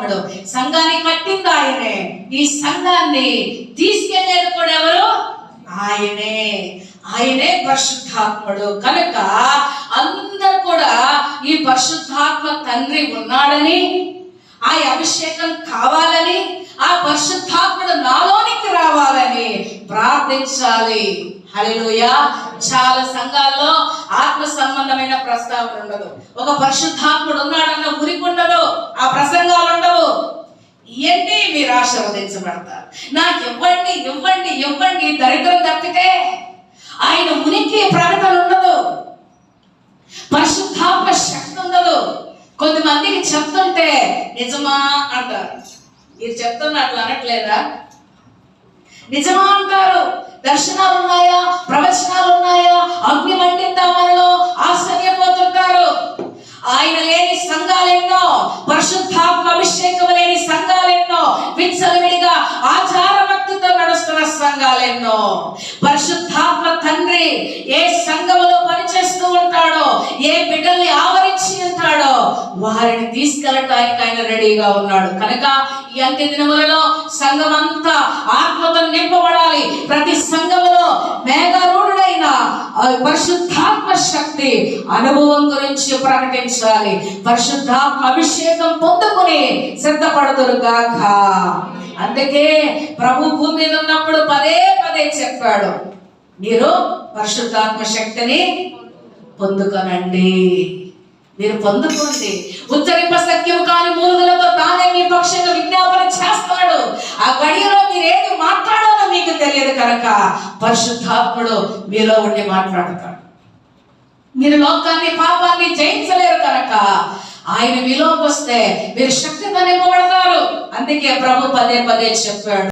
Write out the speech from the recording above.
పరిశుద్ధాత్ముడు. సంఘాన్ని కట్టింది ఆయనే, ఈ సంఘాన్ని తీసుకెళ్లేది కూడా ఎవరు? ఆయనే. ఆయనే పరిశుద్ధాత్ముడు. కనుక అందరూ కూడా ఈ పరిశుద్ధాత్మ తండ్రి ఉన్నాడని, ఆ అభిషేకం కావాలని, ఆ పరిశుద్ధాత్ముడు నాలోనికి రావాలని ప్రార్థించాలి. హల్లెలూయా. చాలా సంఘాల్లో ఆత్మ సంబంధమైన ప్రస్తావన ఉండదు. ఒక పరిశుద్ధాత్ముడు ఉన్నాడన్న ఉనికి ఉండదు, ఆ ప్రసంగాలు ఉండవు. ఏంటి మీరు ఆశీర్వదించబడతారు, నాకు ఇవ్వండి ఇవ్వండి ఇవ్వండి, దరిద్రం తప్పితే ఆయన ఉనికి ప్రకటన ఉండదు, పరిశుద్ధాత్మ శక్తి ఉండదు. కొంతమందికి చెప్తుంటే నిజమా అంటారు. మీరు చెప్తున్నట్లు అనట్లేదా? నిజమా అంటారు. దర్శనాలు ఉన్నాయా, ప్రవచనాలు ఉన్నాయా, అగ్ని మండిందా మనలో ఆశ్చర్యపోతుంటారు. ఆయన లేని సంఘాలెన్నో, పరిశుద్ధాత్మ అభిషేకం లేని సంఘాలెన్నో, విచ్చలవిడిగా ఆచార భక్తితో నడుస్తున్న సంఘాలెన్నో. పరిశుద్ధాత్మ తండ్రి ఏ సంఘములో పనిచేస్తూ ఉంటాడో, ఏ బిడ్డల్ని ఆవరించి ఉంటాడో వారిని తీసుకెళ్ళటానికి ఆయన రెడీగా ఉన్నాడు. కనుక ఈ అంత్య దినములలో సంఘం అంతా ఆత్మతో నింపబడాలి. ప్రతి సంఘములో మేఘారూఢుడైన పరిశుద్ధాత్మ శక్తి అనుభవం గురించి ప్రకటించాలి. పరిశుద్ధాత్మ అభిషేకం పొందుకుని సిద్ధపడుదురు గాక. అందుకే ప్రభు భూమి మీద ఉన్నప్పుడు పదే పదే చెప్పాడు, మీరు పరిశుద్ధాత్మ శక్తిని పొందుకొనండి, మీరు పొందుకోండి. ఉచ్చరింప సఖ్యం కాని మూలుగులతో తానే మీ పక్షంగా విజ్ఞాపన చేస్తాడు. ఆ గడియలో మీరు ఏది మాట్లాడాలో మీకు తెలియదు కనుక పరిశుద్ధాత్ముడు మీలో ఉండి మాట్లాడతాడు. మీరు లోకాన్ని పాపాన్ని జయించలేరు కనుక ఆయన మీలోకి వస్తే మీరు శక్తితో నింపబడతారు. అందుకే ప్రభు పదే పదే చెప్పాడు.